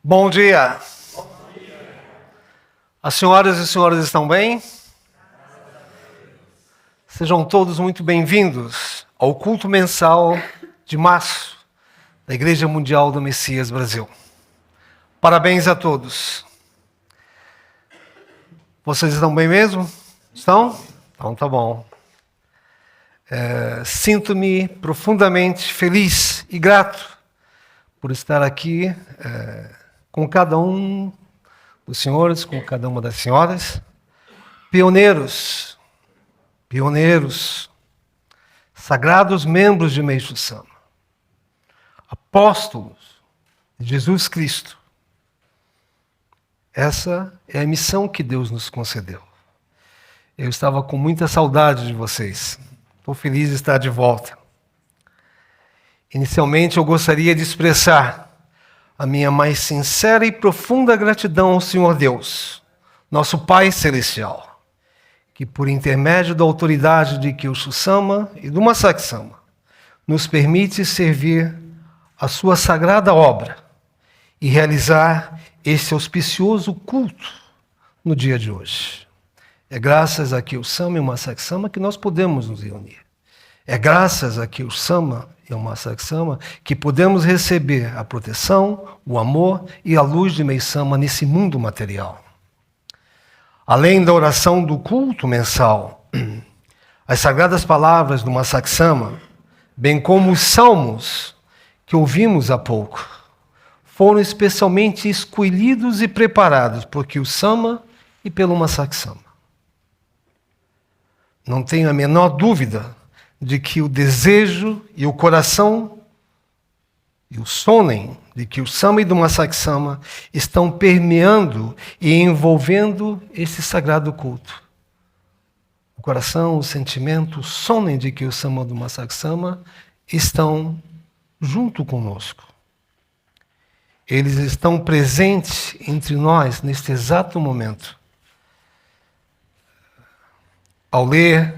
Bom dia. As senhoras e senhores estão bem? Sejam todos muito bem-vindos ao culto mensal de março da Igreja Mundial do Messias Brasil. Parabéns a todos. Vocês estão bem mesmo? Estão? Então tá bom. Sinto-me profundamente feliz e grato por estar aqui com cada um dos senhores, com cada uma das senhoras, pioneiros, sagrados membros de Meixo Sama, apóstolos de Jesus Cristo. Essa é a missão que Deus nos concedeu. Eu estava com muita saudade de vocês. Estou feliz de estar de volta. Inicialmente, eu gostaria de expressar a minha mais sincera e profunda gratidão ao Senhor Deus, nosso Pai Celestial, que por intermédio da autoridade de Kyosho Sama e do Masaki Sama, nos permite servir a sua sagrada obra e realizar esse auspicioso culto no dia de hoje. É graças a Kyosho Sama e ao Masaki Sama que nós podemos nos reunir. É graças a Kyosho Sama e ao Masaki Sama que podemos receber a proteção, o amor e a luz de Meixo Sama nesse mundo material. Além da oração do culto mensal, as sagradas palavras do Masaki Sama, bem como os salmos que ouvimos há pouco, foram especialmente escolhidos e preparados por Kyosho Sama e pelo Masaki Sama. Não tenho a menor dúvida de que o desejo e o coração e o sonem de Kyosho Sama e do Masaki Sama estão permeando e envolvendo esse sagrado culto. O coração, o sentimento, o sonem de Kyosho Sama e do Masaki Sama estão junto conosco. Eles estão presentes entre nós neste exato momento. Ao ler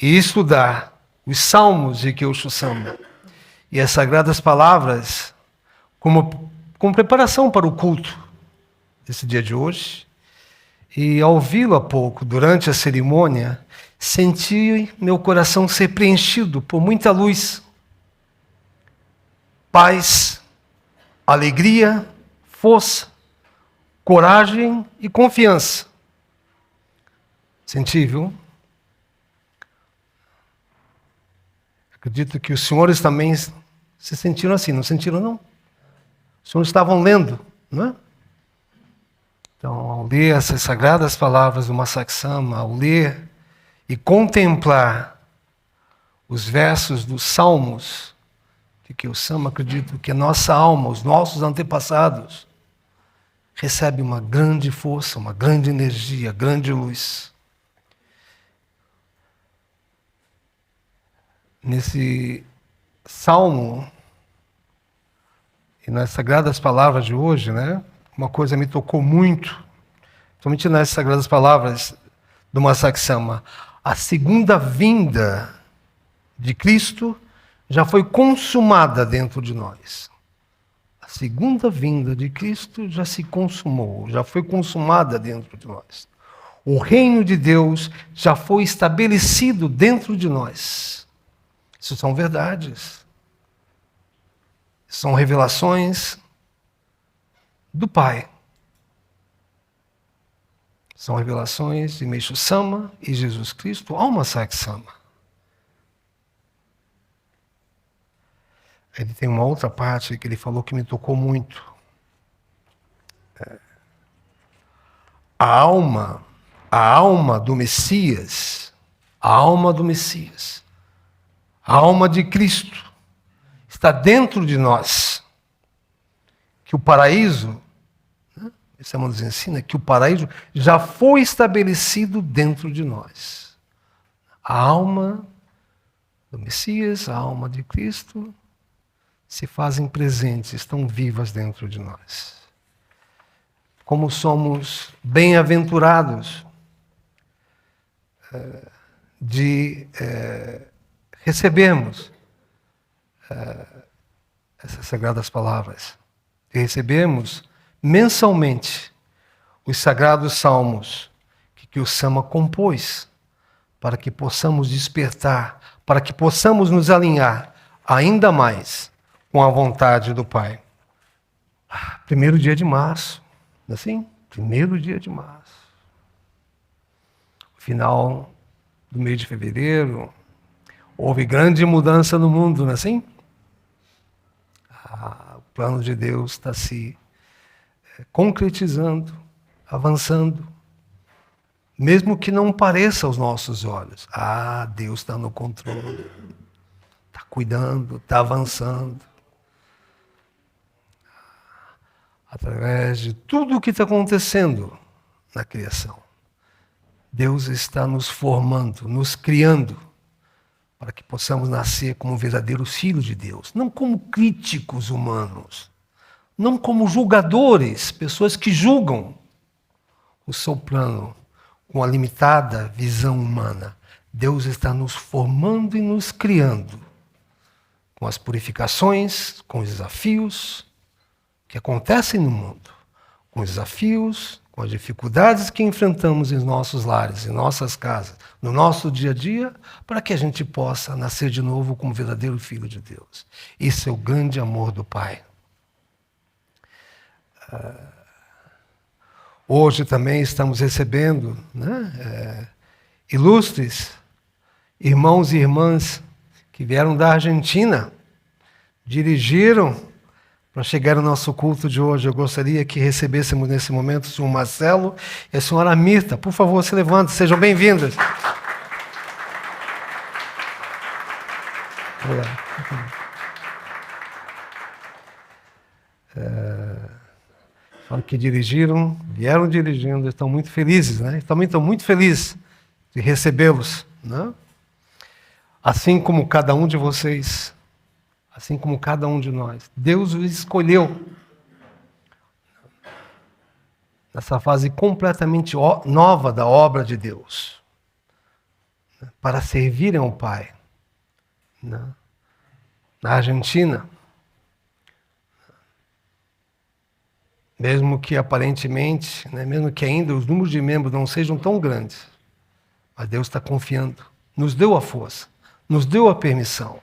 e estudar os salmos de Kyosho Sama e as sagradas palavras como preparação para o culto desse dia de hoje, e ao ouvi-lo há pouco, durante a cerimônia, senti meu coração ser preenchido por muita luz, paz, alegria, força, coragem e confiança. Senti, viu? Acredito que os senhores também se sentiram assim, não sentiram, não? Os senhores estavam lendo, não é? Então, ao ler essas sagradas palavras do Masaki Sama, ao ler e contemplar os versos dos salmos de Kyosho Sama, acredito que a nossa alma, os nossos antepassados, recebe uma grande força, uma grande energia, grande luz. Nesse salmo e nas sagradas palavras de hoje, né, uma coisa me tocou muito, somente nas sagradas palavras do Masaki Sama. A segunda vinda de Cristo já foi consumada dentro de nós. A segunda vinda de Cristo já se consumou, já foi consumada dentro de nós. O reino de Deus já foi estabelecido dentro de nós. Isso são verdades. São revelações do Pai. São revelações de Meixo Sama e Jesus Cristo ao Masaki Sama. Ele tem uma outra parte que ele falou que me tocou muito. A alma do Messias, a alma de Cristo está dentro de nós. Que o paraíso, esse nos ensina que o paraíso já foi estabelecido dentro de nós. A alma do Messias, a alma de Cristo, se fazem presentes, estão vivas dentro de nós. Como somos bem-aventurados de recebermos essas sagradas palavras, de recebermos mensalmente os sagrados salmos que o Sama compôs, para que possamos despertar, para que possamos nos alinhar ainda mais com a vontade do Pai. 1º dia de março, não é assim? 1º dia de março. Final do mês de fevereiro, houve grande mudança no mundo, não é assim? O plano de Deus está se concretizando, avançando, mesmo que não pareça aos nossos olhos. Deus está no controle, está cuidando, está avançando. Através de tudo o que está acontecendo na criação, Deus está nos formando, nos criando, para que possamos nascer como verdadeiros filhos de Deus, não como críticos humanos, não como julgadores, pessoas que julgam o seu plano com a limitada visão humana. Deus está nos formando e nos criando, com as purificações, com os desafios que acontecem no mundo, com os desafios, com as dificuldades que enfrentamos em nossos lares, em nossas casas, no nosso dia a dia, para que a gente possa nascer de novo como verdadeiro filho de Deus. Esse é o grande amor do Pai. Hoje também estamos recebendo, ilustres irmãos e irmãs que vieram da Argentina, dirigiram para chegar no nosso culto de hoje. Eu gostaria que recebêssemos nesse momento o senhor Marcelo e a senhora Mirta. Por favor, se levantem, sejam bem-vindas. Que dirigiram, vieram dirigindo, estão muito felizes, né? Também estão muito felizes de recebê-los, né? Assim como cada um de vocês, assim como cada um de nós. Deus os escolheu nessa fase completamente nova da obra de Deus, né? Para servirem ao Pai, né? Na Argentina, mesmo que aparentemente, né, mesmo que ainda os números de membros não sejam tão grandes, mas Deus está confiando, nos deu a força, nos deu a permissão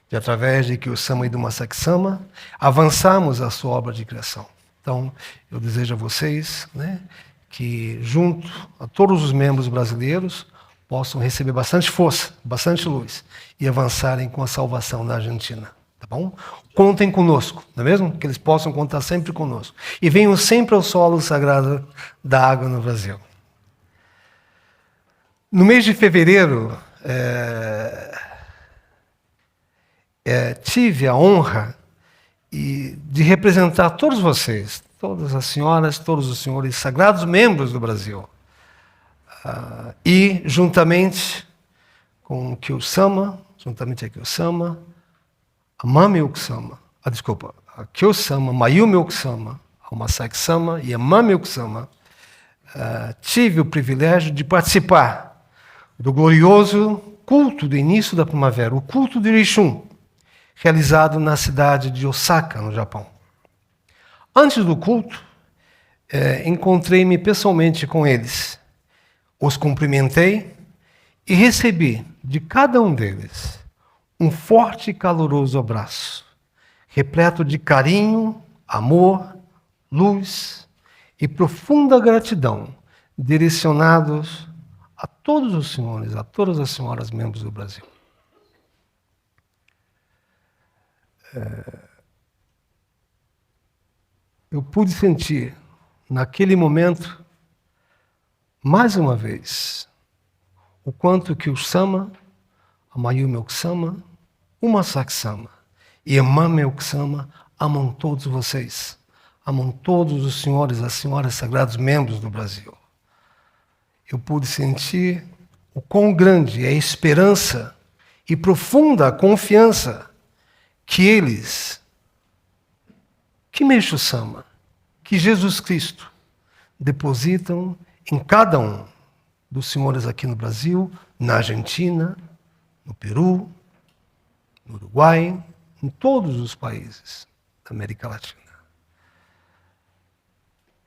de, através de Kiyosama e do Masaki Sama, avançarmos a sua obra de criação. Então, eu desejo a vocês, né, que junto a todos os membros brasileiros possam receber bastante força, bastante luz e avançarem com a salvação na Argentina. Tá bom? Contem conosco, não é mesmo? Que eles possam contar sempre conosco. E venham sempre ao solo sagrado da água no Brasil. No mês de fevereiro, tive a honra de representar todos vocês, todas as senhoras, todos os senhores sagrados membros do Brasil. E, juntamente com o Kiyosama, a Mami Okusama, a Kiyosama, Mayumi Okusama, a Masaki Sama e a Mami Okusama, tive o privilégio de participar do glorioso culto do início da primavera, o culto de Rishun, realizado na cidade de Osaka, no Japão. Antes do culto, encontrei-me pessoalmente com eles, os cumprimentei e recebi de cada um deles um forte e caloroso abraço, repleto de carinho, amor, luz e profunda gratidão, direcionados a todos os senhores, a todas as senhoras membros do Brasil. Eu pude sentir, naquele momento, mais uma vez, o quanto que o Sama, a Mayumi Okusama, o Masaki Sama e a Mami Okusama amam todos vocês, amam todos os senhores, as senhoras sagrados membros do Brasil. Eu pude sentir o quão grande é a esperança e profunda a confiança que eles, que Meixo Sama, que Jesus Cristo depositam em cada um dos senhores aqui no Brasil, na Argentina, no Peru, no Uruguai, em todos os países da América Latina.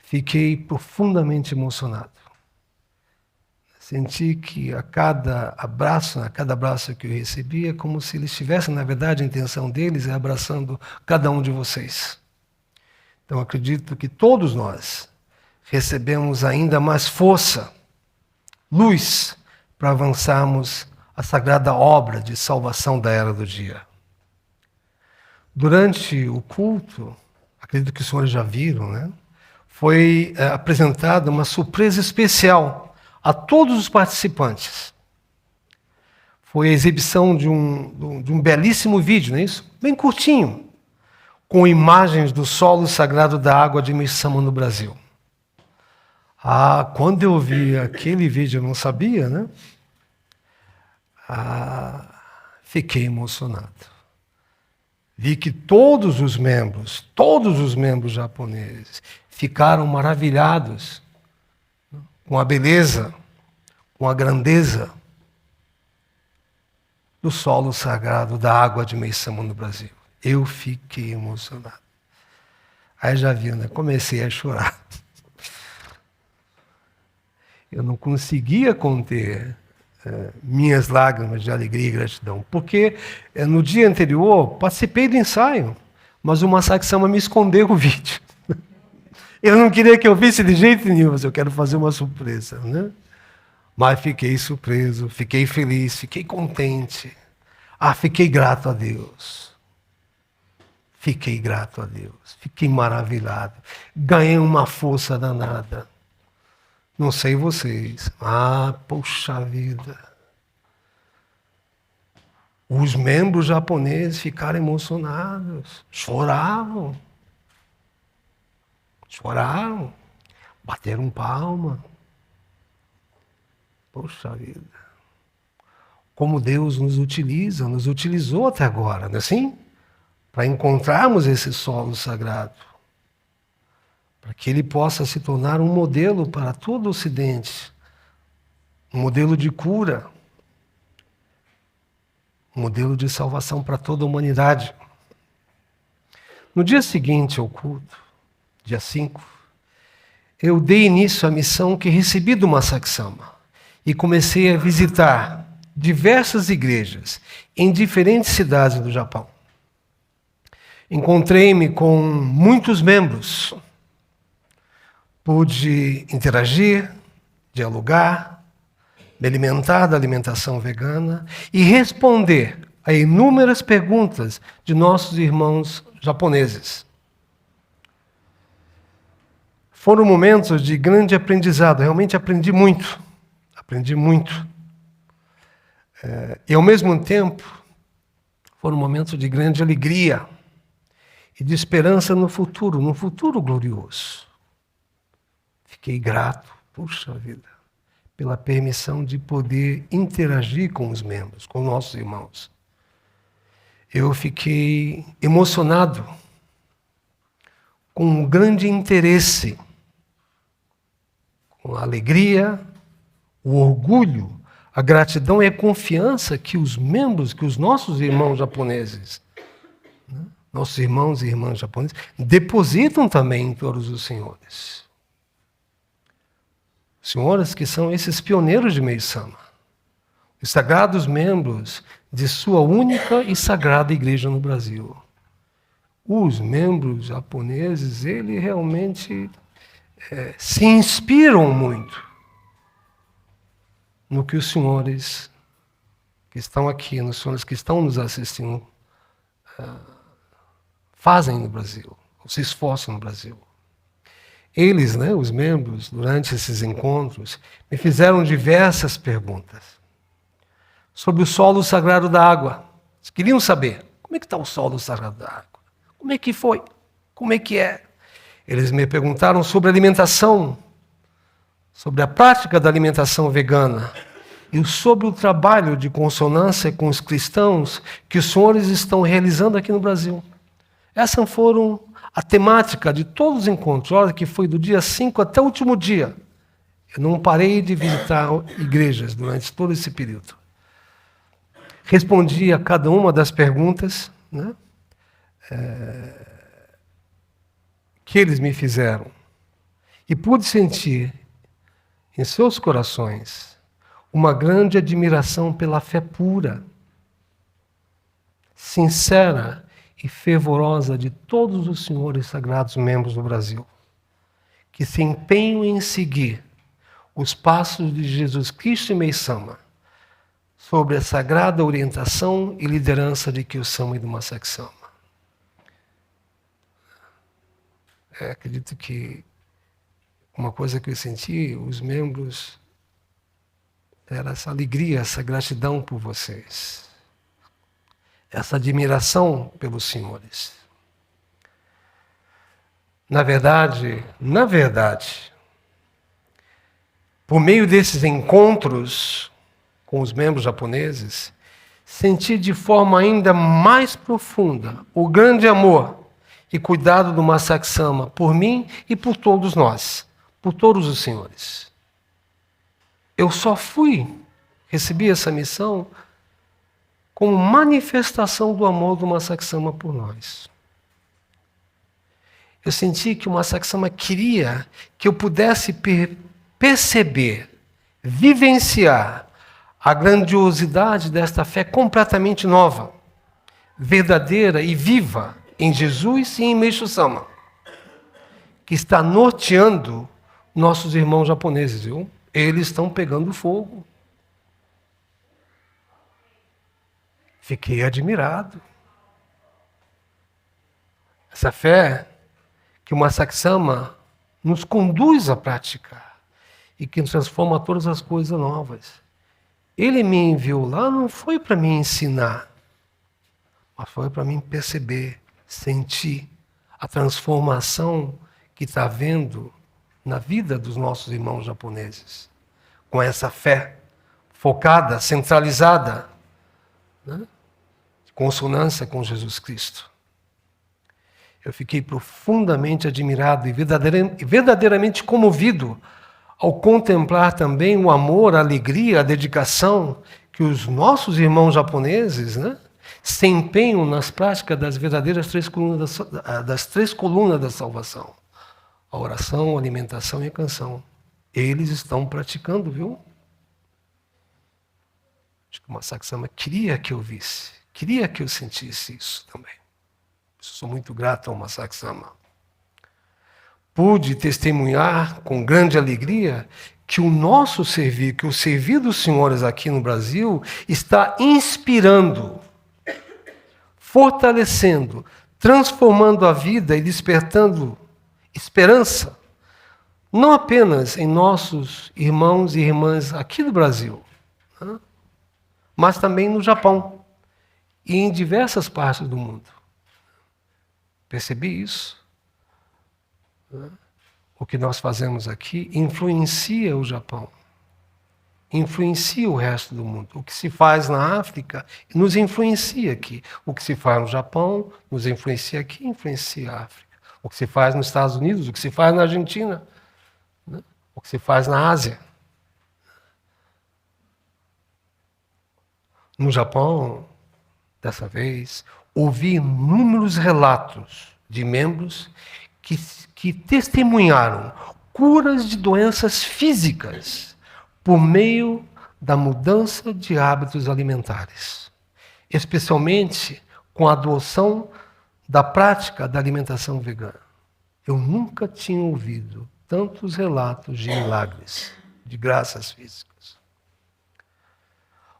fiquei profundamente emocionado. Senti que a cada abraço que eu recebia, como se eles tivessem, na verdade, a intenção deles é abraçando cada um de vocês. Então, acredito que todos nós recebemos ainda mais força, luz, para avançarmos a sagrada obra de salvação da era do dia. Durante o culto, acredito que os senhores já viram, né? Foi apresentada uma surpresa especial a todos os participantes. Foi a exibição de um belíssimo vídeo, não é isso? Bem curtinho, com imagens do solo sagrado da água de Meixama no Brasil. Quando eu vi aquele vídeo, eu não sabia, né? Fiquei emocionado. Vi que todos os membros japoneses ficaram maravilhados com a beleza, com a grandeza do solo sagrado da água de Meixama no Brasil. Eu fiquei emocionado. Aí já viu, né? Comecei a chorar. Eu não conseguia conter minhas lágrimas de alegria e gratidão, porque no dia anterior participei do ensaio, mas o Masaaki Sama me escondeu o vídeo. Eu não queria que eu visse de jeito nenhum, mas eu quero fazer uma surpresa, né? Mas fiquei surpreso, fiquei feliz, fiquei contente. Fiquei grato a Deus. Fiquei grato a Deus. Fiquei maravilhado. Ganhei uma força danada. Não sei vocês. Poxa vida. Os membros japoneses ficaram emocionados. Choraram. Bateram palma. Poxa vida. Como Deus nos utilizou até agora, não é assim? Para encontrarmos esse solo sagrado. Para que ele possa se tornar um modelo para todo o Ocidente. Um modelo de cura. Um modelo de salvação para toda a humanidade. No dia seguinte ao culto, dia 5, eu dei início à missão que recebi do Masaaki Sama e comecei a visitar diversas igrejas em diferentes cidades do Japão. Encontrei-me com muitos membros, pude interagir, dialogar, me alimentar da alimentação vegana e responder a inúmeras perguntas de nossos irmãos japoneses. Foram momentos de grande aprendizado, realmente aprendi muito. E ao mesmo tempo, foram momentos de grande alegria e de esperança no futuro glorioso. Fiquei grato, puxa vida, pela permissão de poder interagir com os membros, com nossos irmãos. Eu fiquei emocionado, com um grande interesse, com a alegria, o orgulho, a gratidão e a confiança que os membros, que os nossos irmãos japoneses, né, nossos irmãos e irmãs japoneses, depositam também em todos os senhores. Senhores que são esses pioneiros de Meixama, os sagrados membros de sua única e sagrada igreja no Brasil. Os membros japoneses, eles realmente se inspiram muito no que os senhores que estão aqui, nos senhores que estão nos assistindo, fazem no Brasil, se esforçam no Brasil. Eles, né, os membros, durante esses encontros, me fizeram diversas perguntas sobre o solo sagrado da água. Eles queriam saber, como é que está o solo sagrado da água? Como é que foi? Como é que é? Eles me perguntaram sobre alimentação, sobre a prática da alimentação vegana e sobre o trabalho de consonância com os cristãos que os senhores estão realizando aqui no Brasil. Essas foram a temática de todos os encontros, olha que foi do dia 5 até o último dia. Eu não parei de visitar igrejas durante todo esse período. Respondi a cada uma das perguntas, né, que eles me fizeram. E pude sentir em seus corações uma grande admiração pela fé pura, sincera e fervorosa de todos os senhores sagrados membros do Brasil, que se empenham em seguir os passos de Jesus Cristo e Meisama sobre a sagrada orientação e liderança de Kiyosama e do Masaaki Sama. Acredito que uma coisa que eu senti, os membros, era essa alegria, essa gratidão por vocês, essa admiração pelos senhores. Na verdade, por meio desses encontros com os membros japoneses, senti de forma ainda mais profunda o grande amor e cuidado do Masaaki Sama por mim e por todos nós, por todos os senhores. Eu só recebi essa missão como manifestação do amor do Masaaki Sama por nós. Eu senti que o Masaaki Sama queria que eu pudesse perceber, vivenciar a grandiosidade desta fé completamente nova, verdadeira e viva em Jesus e em Meishu Sama, que está norteando nossos irmãos japoneses, viu? Eles estão pegando fogo. Fiquei admirado. Essa fé que o Masaaki Sama nos conduz a praticar e que transforma todas as coisas novas. Ele me enviou lá não foi para me ensinar, mas foi para mim perceber, sentir a transformação que está havendo na vida dos nossos irmãos japoneses, com essa fé focada, centralizada, né? De consonância com Jesus Cristo. Eu fiquei profundamente admirado e verdadeiramente comovido ao contemplar também o amor, a alegria, a dedicação que os nossos irmãos japoneses, né, se empenham nas práticas das verdadeiras três colunas da salvação. A oração, a alimentação e a canção. Eles estão praticando, viu? Acho que o Masaaki Sama queria que eu visse, queria que eu sentisse isso também. Sou muito grato ao Masaaki Sama. Pude testemunhar com grande alegria que o nosso servir, que o servir dos senhores aqui no Brasil está inspirando, fortalecendo, transformando a vida e despertando esperança, não apenas em nossos irmãos e irmãs aqui do Brasil, né, mas também no Japão e em diversas partes do mundo. Percebi isso? O que nós fazemos aqui influencia o Japão, influencia o resto do mundo. O que se faz na África nos influencia aqui. O que se faz no Japão nos influencia aqui, influencia a África. O que se faz nos Estados Unidos, o que se faz na Argentina, né? O que se faz na Ásia. No Japão, dessa vez, ouvi inúmeros relatos de membros que testemunharam curas de doenças físicas por meio da mudança de hábitos alimentares, especialmente com a adoção da prática da alimentação vegana. Eu nunca tinha ouvido tantos relatos de milagres, de graças físicas.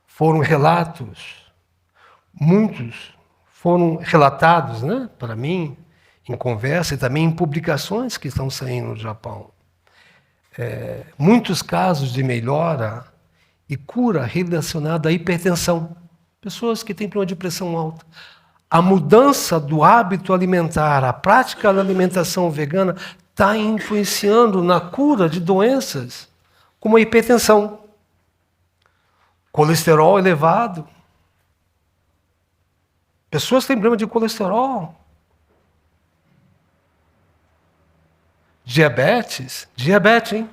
Foram relatos, muitos foram relatados, né, para mim, em conversa e também em publicações que estão saindo no Japão. Muitos casos de melhora e cura relacionada à hipertensão. Pessoas que têm problema de pressão alta. A mudança do hábito alimentar, a prática da alimentação vegana está influenciando na cura de doenças como a hipertensão, colesterol elevado. Pessoas que têm problema de colesterol, diabetes, hein?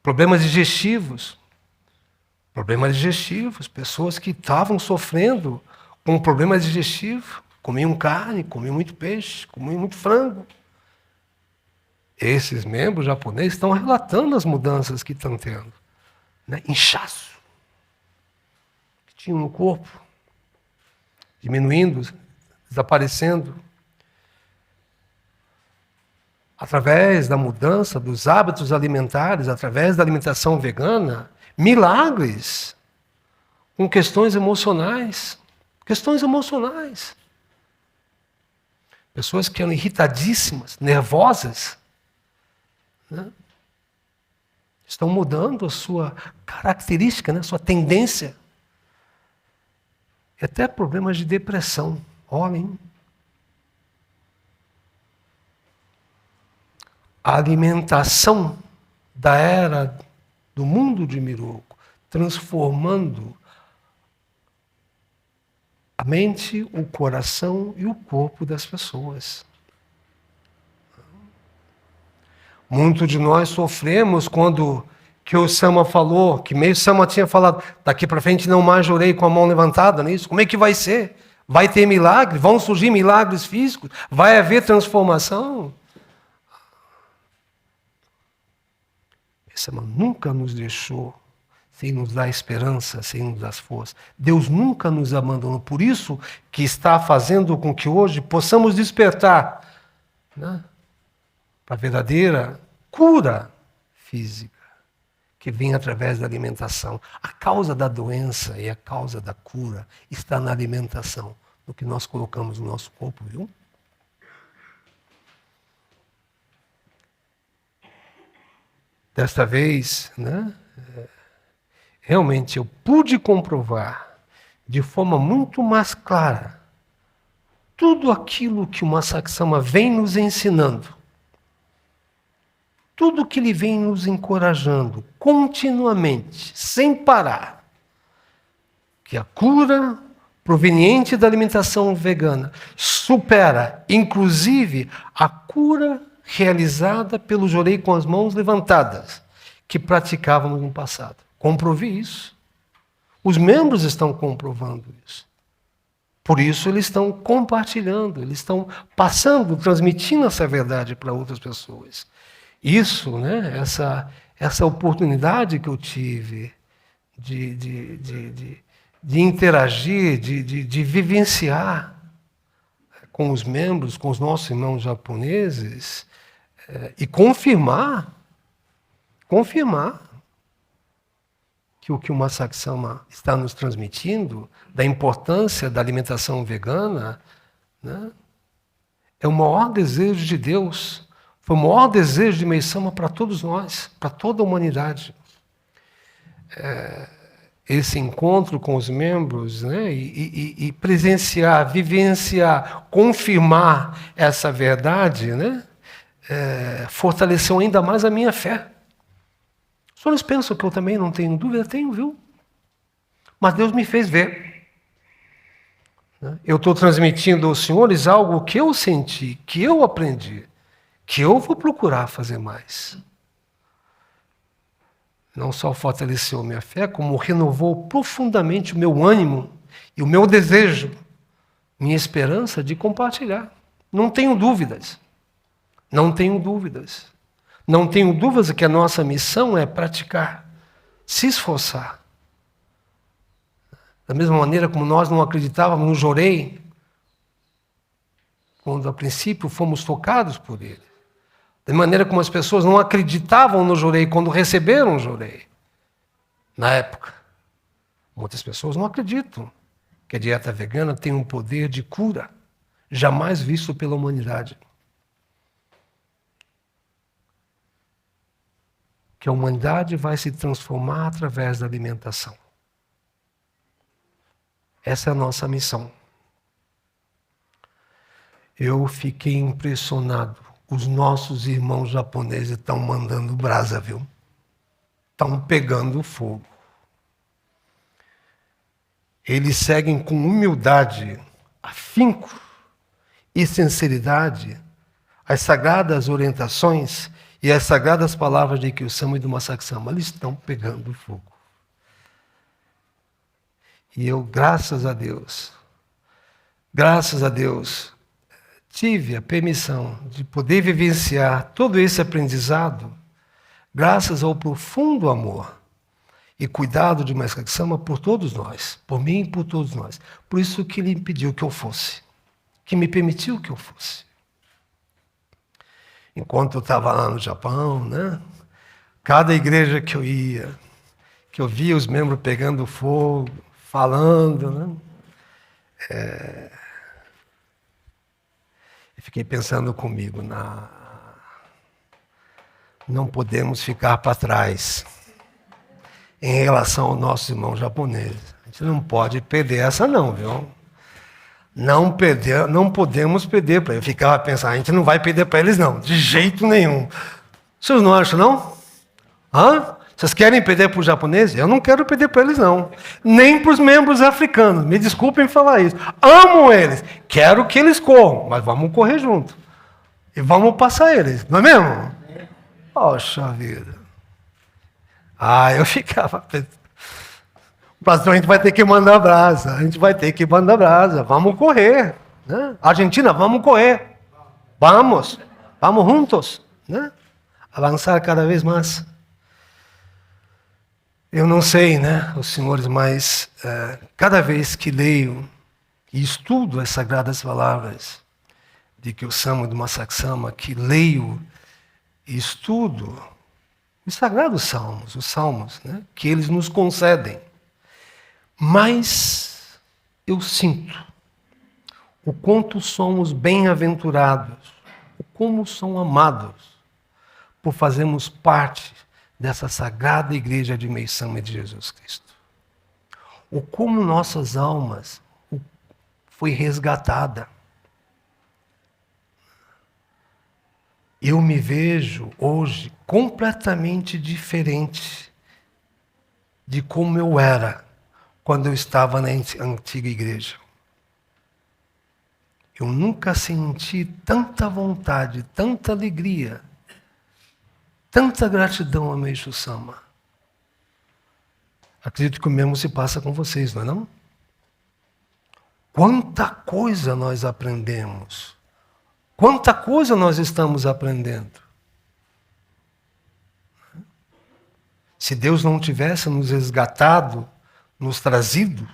Problemas digestivos, pessoas que estavam sofrendo com problemas digestivos, comiam carne, comiam muito peixe, comiam muito frango. Esses membros japoneses estão relatando as mudanças que estão tendo. Né? Inchaço que tinham no corpo, diminuindo, desaparecendo. Através da mudança dos hábitos alimentares, através da alimentação vegana, milagres com questões emocionais. Questões emocionais. Pessoas que eram irritadíssimas, nervosas, né? Estão mudando a sua característica, né? A sua tendência. E até problemas de depressão. Olhem. A alimentação da era do mundo de Miroku, transformando a mente, o coração e o corpo das pessoas. Muitos de nós sofremos quando que o Sama falou, que meio Sama tinha falado, daqui para frente não mais orei com a mão levantada nisso. Como é que vai ser? Vai ter milagre? Vão surgir milagres físicos? Vai haver transformação? Sama nunca nos deixou sem nos dar esperança, sem nos dar força. Deus nunca nos abandonou. Por isso que está fazendo com que hoje possamos despertar, né, para a verdadeira cura física, que vem através da alimentação. A causa da doença e a causa da cura está na alimentação, no que nós colocamos no nosso corpo, viu? Desta vez, né, realmente eu pude comprovar de forma muito mais clara tudo aquilo que o Masaaki Sama vem nos ensinando, tudo que ele vem nos encorajando continuamente, sem parar, que a cura proveniente da alimentação vegana supera, inclusive, a cura realizada pelo jorei com as mãos levantadas, que praticávamos no passado. Comprovei isso. Os membros estão comprovando isso. Por isso eles estão compartilhando, eles estão passando, transmitindo essa verdade para outras pessoas. Isso, né, essa oportunidade que eu tive de interagir, de vivenciar com os membros, com os nossos irmãos japoneses, e confirmar que o que o Masaaki Sama está nos transmitindo, da importância da alimentação vegana, né, é o maior desejo de Deus, foi o maior desejo de Meisama Sama para todos nós, para toda a humanidade. Esse encontro com os membros, né, e presenciar, vivenciar, confirmar essa verdade, né, fortaleceu ainda mais a minha fé. Os senhores pensam que eu também não tenho dúvida? Tenho, viu? Mas Deus me fez ver. Eu estou transmitindo aos senhores algo que eu senti, que eu aprendi, que eu vou procurar fazer mais. Não só fortaleceu minha fé, como renovou profundamente o meu ânimo e o meu desejo, minha esperança de compartilhar. Não tenho dúvidas. Não tenho dúvidas. Não tenho dúvidas que a nossa missão é praticar, se esforçar. Da mesma maneira como nós não acreditávamos no jorei, quando a princípio fomos tocados por ele. Da maneira como as pessoas não acreditavam no jorei quando receberam o jorei. Na época, muitas pessoas não acreditam que a dieta vegana tem um poder de cura jamais visto pela humanidade. Que a humanidade vai se transformar através da alimentação. Essa é a nossa missão. Eu fiquei impressionado. Os nossos irmãos japoneses estão mandando brasa, viu? Estão pegando fogo. Eles seguem com humildade, afinco e sinceridade as sagradas orientações e as sagradas palavras de Kiyosama e do Masaaki Sama. Eles estão pegando fogo. E eu, graças a Deus, tive a permissão de poder vivenciar todo esse aprendizado graças ao profundo amor e cuidado de Mestre Sama por todos nós, por mim e por todos nós. Por isso que ele impediu que eu fosse, que me permitiu que eu fosse. Enquanto eu estava lá no Japão, né? Cada igreja que eu ia, que eu via os membros pegando fogo, falando, né? Eu fiquei pensando comigo, não podemos ficar para trás em relação ao nosso irmão japonês. A gente não pode perder essa não, viu? Não podemos perder para ele. Eu ficava pensando, a gente não vai perder para eles não, de jeito nenhum. Vocês não acham não? Hã? Vocês querem perder para os japoneses? Eu não quero perder para eles não. Nem para os membros africanos. Me desculpem falar isso. Amo eles. Quero que eles corram, mas vamos correr junto. E vamos passar eles, não é mesmo? Poxa vida. Eu ficava pensando. Pastor, a gente vai ter que mandar brasa. A gente vai ter que mandar brasa. Vamos correr. Né? Argentina, vamos correr. Vamos juntos. Né? Avançar cada vez mais. Eu não sei, né, os senhores, mas cada vez que leio e estudo as sagradas palavras de Kyo-sama e do Masaaki Sama, que leio e estudo os sagrados salmos, os salmos, né, que eles nos concedem, mas eu sinto o quanto somos bem-aventurados, o como são amados por fazermos parte dessa sagrada igreja de Meisama e de Jesus Cristo. O como nossas almas foi resgatada. Eu me vejo hoje completamente diferente de como eu era quando eu estava na antiga igreja. Eu nunca senti tanta vontade, tanta alegria, tanta gratidão a Meishu Sama. Acredito que o mesmo se passa com vocês, não é não? Quanta coisa nós aprendemos. Quanta coisa nós estamos aprendendo. Se Deus não tivesse nos resgatado, nos trazido,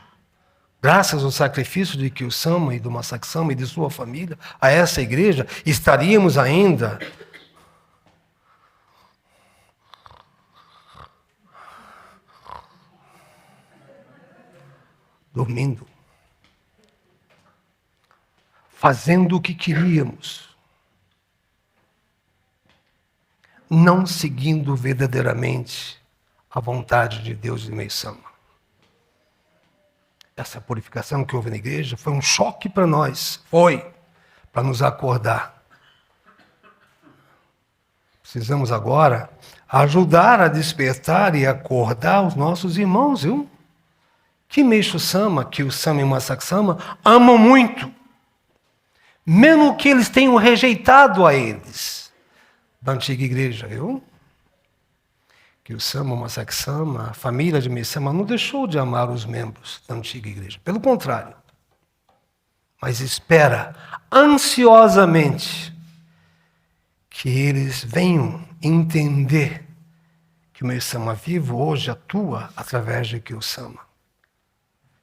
graças ao sacrifício de Kyo-sama e do Masaaki Sama e de sua família, a essa igreja, estaríamos ainda dormindo, fazendo o que queríamos, não seguindo verdadeiramente a vontade de Deus de Meisama. Essa purificação que houve na igreja foi um choque para nós, foi para nos acordar. Precisamos agora ajudar a despertar e acordar os nossos irmãos, viu? Que Meishu Sama, que o Sama e o Masaaki Sama amam muito, mesmo que eles tenham rejeitado a eles da antiga igreja, viu? Que o Sama, o Masaaki Sama, a família de Meisama não deixou de amar os membros da antiga igreja, pelo contrário, mas espera ansiosamente que eles venham entender que o Meisama vivo hoje atua através de Kyo-sama.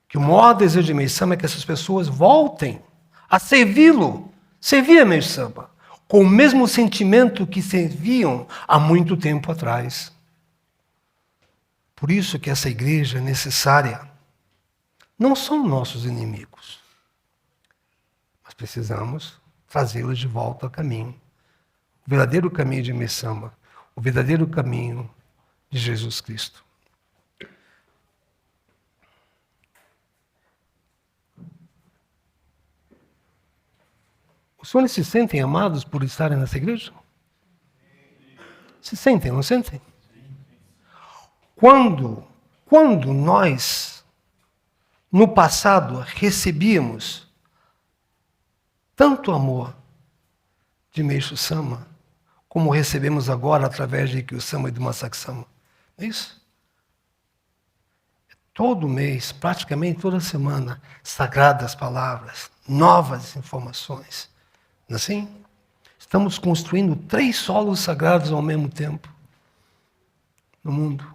Que o maior desejo de Meisama é que essas pessoas voltem a servi-lo, servir a Meisama, com o mesmo sentimento que serviam há muito tempo atrás. Por isso que essa igreja é necessária. Não são nossos inimigos, mas precisamos trazê-los de volta ao caminho. O verdadeiro caminho de Meisama, o verdadeiro caminho de Jesus Cristo. Os senhores se sentem amados por estarem nessa igreja? Se sentem, não sentem? Quando nós, no passado, recebíamos tanto amor de Meishu Sama, como recebemos agora através de Kyo-sama e do Masaaki Sama. É isso? Todo mês, praticamente toda semana, sagradas palavras, novas informações. Não é assim? Estamos construindo 3 solos sagrados ao mesmo tempo no mundo.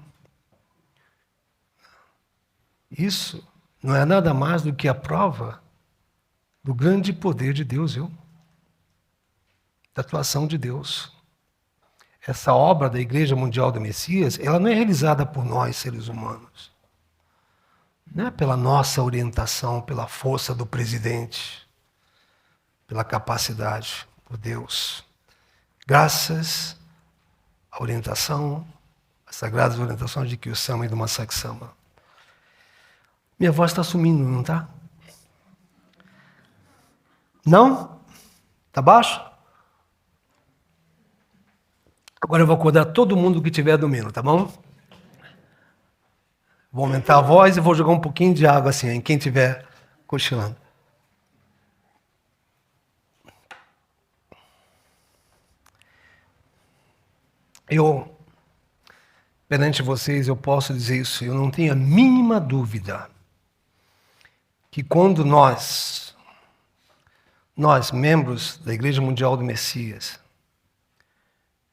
Isso não é nada mais do que a prova do grande poder de Deus, viu? Da atuação de Deus. Essa obra da Igreja Mundial do Messias, ela não é realizada por nós, seres humanos. Não é pela nossa orientação, pela força do presidente, pela capacidade, por Deus. Graças à orientação, às sagradas orientações de Kiyosama e do Masaaki Sama. Minha voz está sumindo, não está? Não? Está baixo? Agora eu vou acordar todo mundo que estiver dormindo, tá bom? Vou aumentar a voz e vou jogar um pouquinho de água assim, em quem estiver cochilando. Perante vocês, eu posso dizer isso, eu não tenho a mínima dúvida que quando nós, membros da Igreja Mundial do Messias,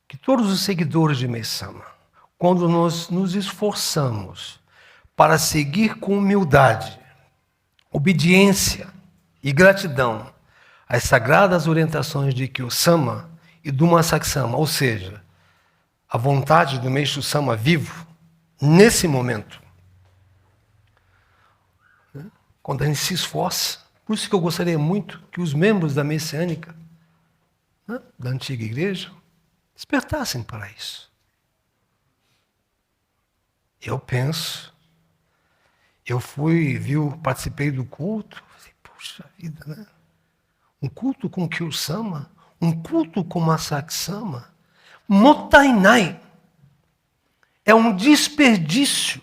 que todos os seguidores de Meisama, quando nós nos esforçamos para seguir com humildade, obediência e gratidão às sagradas orientações de Kiyosama e do Masaaki Sama, ou seja, a vontade do Meishu Sama vivo, nesse momento, quando a gente se esforça, por isso que eu gostaria muito que os membros da Messiânica, da antiga igreja, despertassem para isso. Eu penso, participei do culto, falei, puxa vida, né? Um culto com Kiyosama, um culto com Masaaki Sama, motainai. É um desperdício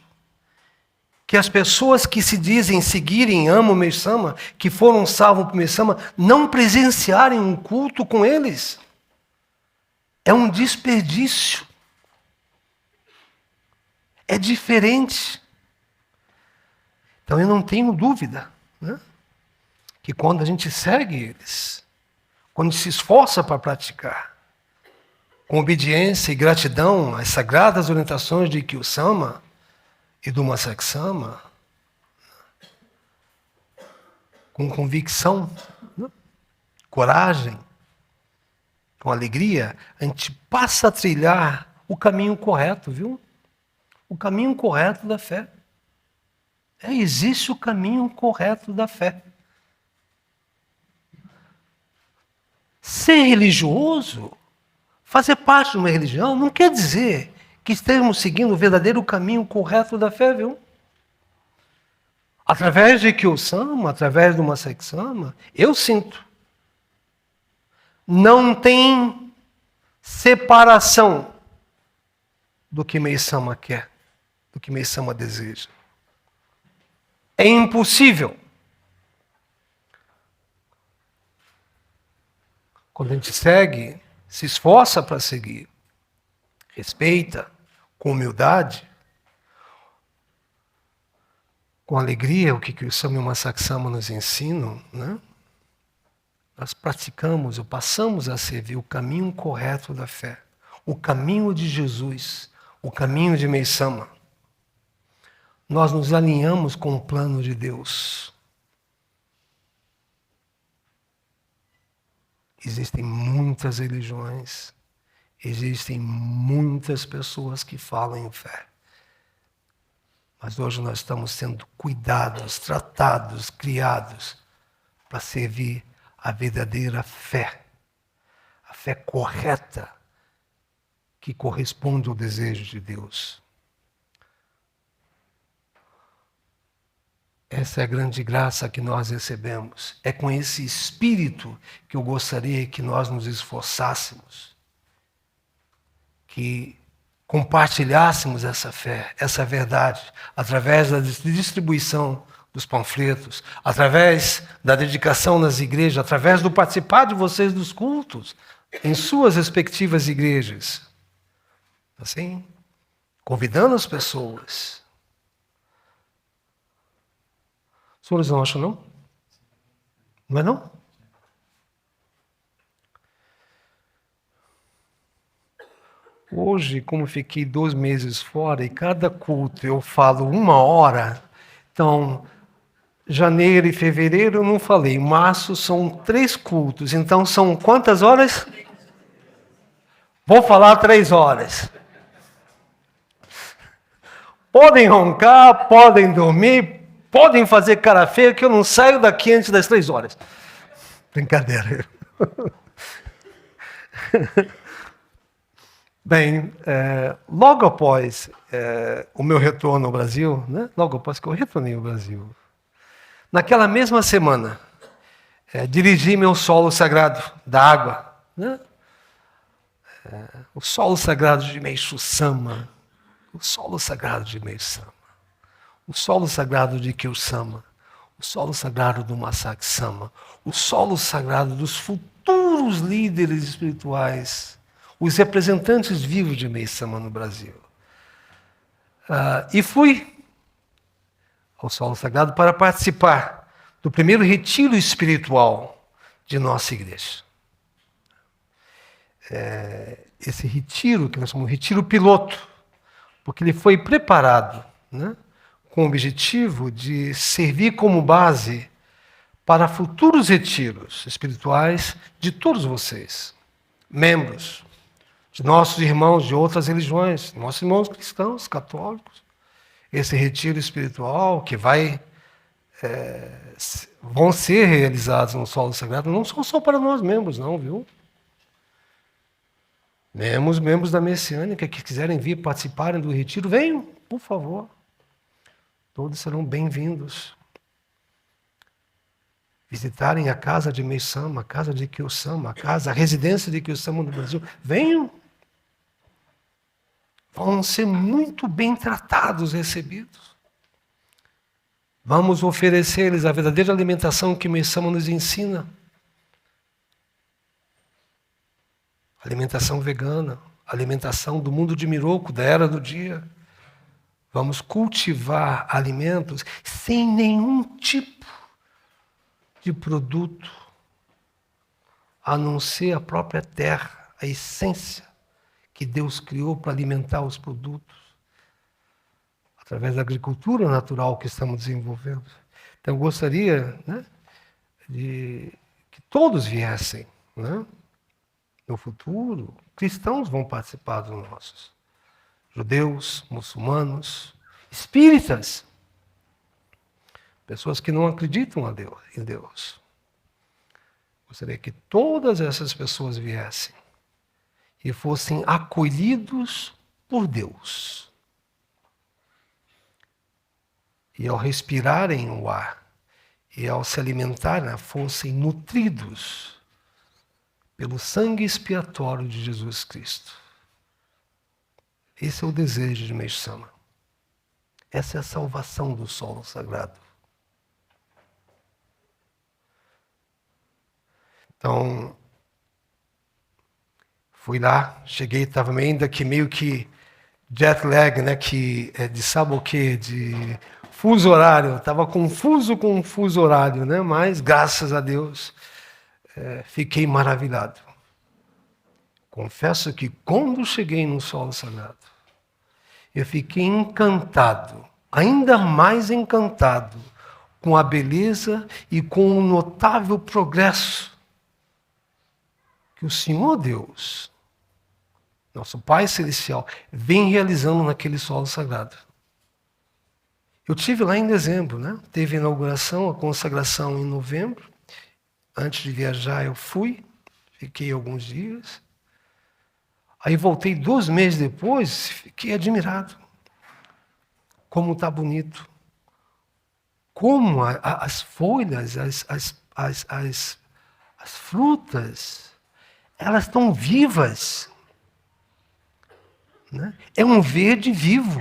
que as pessoas que se dizem seguirem, amam Meisama, que foram salvos por Meisama, não presenciarem um culto com eles. É um desperdício. É diferente. Então eu não tenho dúvida, né, que quando a gente segue eles, quando se esforça para praticar, com obediência e gratidão às sagradas orientações de Kiyosama e do Masaaki Sama, com convicção, né, coragem, com alegria, a gente passa a trilhar o caminho correto, viu? O caminho correto da fé. Existe o caminho correto da fé. Ser religioso, fazer parte de uma religião, não quer dizer que estejamos seguindo o verdadeiro caminho correto da fé, viu? Através de Kiyosama, através do Masaaki Sama, eu sinto. Não tem separação do que Meisama quer, do que Meisama deseja. É impossível. Quando a gente segue, se esforça para seguir, respeita, com humildade, com alegria, o que Kiyosama e o Masaaki Sama nos ensinam, né? Nós praticamos ou passamos a servir o caminho correto da fé, o caminho de Jesus, o caminho de Meisama. Nós nos alinhamos com o plano de Deus. Existem muitas religiões, existem muitas pessoas que falam em fé. Mas hoje nós estamos sendo cuidados, tratados, criados para servir a verdadeira fé. A fé correta que corresponde ao desejo de Deus. Essa é a grande graça que nós recebemos. É com esse espírito que eu gostaria que nós nos esforçássemos, que compartilhássemos essa fé, essa verdade, através da distribuição dos panfletos, através da dedicação nas igrejas, através do participar de vocês dos cultos, em suas respectivas igrejas. Assim, convidando as pessoas. Os senhores não acham, não? Não é não? Hoje, como fiquei 2 meses fora e cada culto eu falo 1 hora, então janeiro e fevereiro eu não falei, março são 3 cultos, então são quantas horas? Vou falar 3 horas. Podem roncar, podem dormir, podem fazer cara feia, que eu não saio daqui antes das 3 horas. Brincadeira. Bem, logo após o meu retorno ao Brasil, né? Logo após que eu retornei ao Brasil, naquela mesma semana, dirigi meu solo sagrado da água, né? O solo sagrado de Meishu Sama, o solo sagrado de Meishu Sama, o solo sagrado de Kyo Sama, o solo sagrado do Masaki Sama, o solo sagrado dos futuros líderes espirituais, os representantes vivos de Meishu Sama no Brasil. E fui ao solo sagrado para participar do primeiro retiro espiritual de nossa igreja. Esse retiro, que nós chamamos de retiro piloto, porque ele foi preparado, né, com o objetivo de servir como base para futuros retiros espirituais de todos vocês, membros, de nossos irmãos de outras religiões, nossos irmãos cristãos, católicos. Esse retiro espiritual que vão ser realizados no solo sagrado não são só para nós membros, não, viu? Membros da Messiânica que quiserem vir participarem do retiro, venham, por favor. Todos serão bem-vindos. Visitarem a casa de Meishu Sama, a casa de Kyo Sama, a residência de Kyo Sama no Brasil. Venham. Vão ser muito bem tratados, recebidos. Vamos oferecer-lhes a verdadeira alimentação que Meishu Sama nos ensina. Alimentação vegana, alimentação do mundo de Miroku, da era do dia. Vamos cultivar alimentos sem nenhum tipo de produto, a não ser a própria terra, a essência que Deus criou para alimentar os produtos, através da agricultura natural que estamos desenvolvendo. Então, eu gostaria, né, de que todos viessem, né? No futuro, cristãos vão participar dos nossos. Judeus, muçulmanos, espíritas, pessoas que não acreditam em Deus. Gostaria que todas essas pessoas viessem e fossem acolhidos por Deus. E ao respirarem o ar e ao se alimentarem, fossem nutridos pelo sangue expiatório de Jesus Cristo. Esse é o desejo de Meishu Sama. Essa é a salvação do solo sagrado. Então, fui lá, cheguei, estava ainda que meio que jet lag, né, que é de sabe o quê? De fuso horário. Estava confuso com o fuso horário, né? Mas, graças a Deus, fiquei maravilhado. Confesso que quando cheguei no solo sagrado, eu fiquei encantado, ainda mais encantado, com a beleza e com o notável progresso que o Senhor Deus, nosso Pai Celestial, vem realizando naquele solo sagrado. Eu tive lá em dezembro, né? Teve a inauguração, a consagração em novembro. Antes de viajar eu fui, fiquei alguns dias. Aí voltei 2 meses depois, fiquei admirado. Como está bonito. Como as folhas, as frutas, elas estão vivas. Né? É um verde vivo.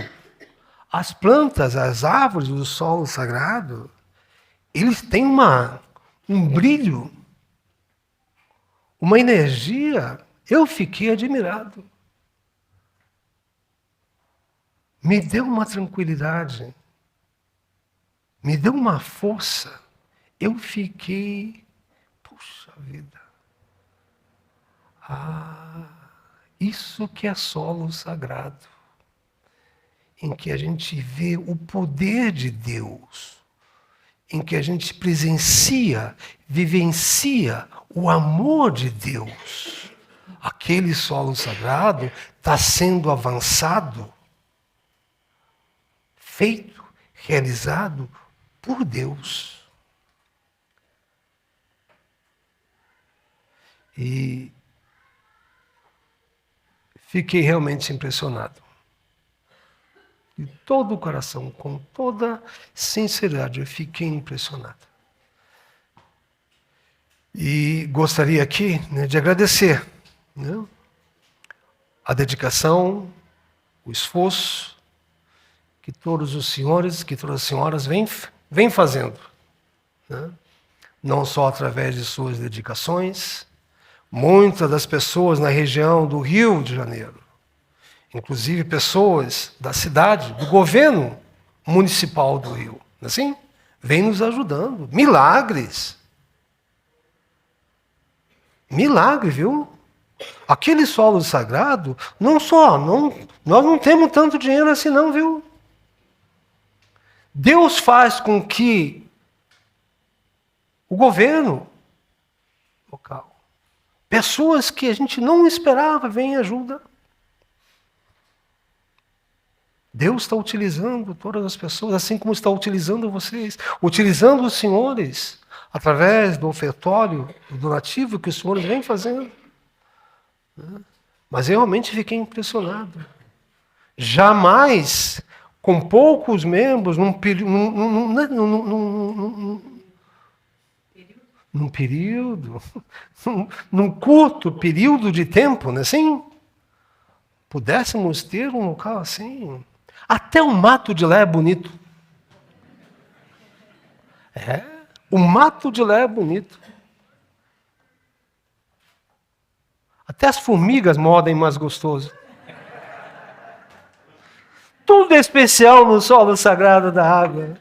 As plantas, as árvores do solo sagrado, eles têm um brilho, uma energia. Eu fiquei admirado. Me deu uma tranquilidade, me deu uma força. Eu fiquei, puxa vida. Isso que é solo sagrado, em que a gente vê o poder de Deus, em que a gente presencia, vivencia o amor de Deus. Aquele solo sagrado está sendo avançado, feito, realizado por Deus. E fiquei realmente impressionado. De todo o coração, com toda sinceridade, eu fiquei impressionado. E gostaria aqui, né, de agradecer, né, a dedicação, o esforço que todos os senhores, que todas as senhoras vêm fazendo. Né? Não só através de suas dedicações, muitas das pessoas na região do Rio de Janeiro, inclusive pessoas da cidade, do governo municipal do Rio, assim, vem nos ajudando. Milagres. Milagre, viu? Aquele solo sagrado, nós não temos tanto dinheiro assim não, viu? Deus faz com que o governo local, pessoas que a gente não esperava, venham e ajudam. Deus está utilizando todas as pessoas, assim como está utilizando vocês, utilizando os senhores, através do ofertório, do donativo que os senhores vêm fazendo. Mas eu realmente fiquei impressionado. Jamais, com poucos membros, num curto período de tempo, né, assim, pudéssemos ter um local assim. Até o mato de Lé é bonito. O mato de Lé é bonito. Até as formigas mordem mais gostoso. Tudo é especial no solo sagrado da água.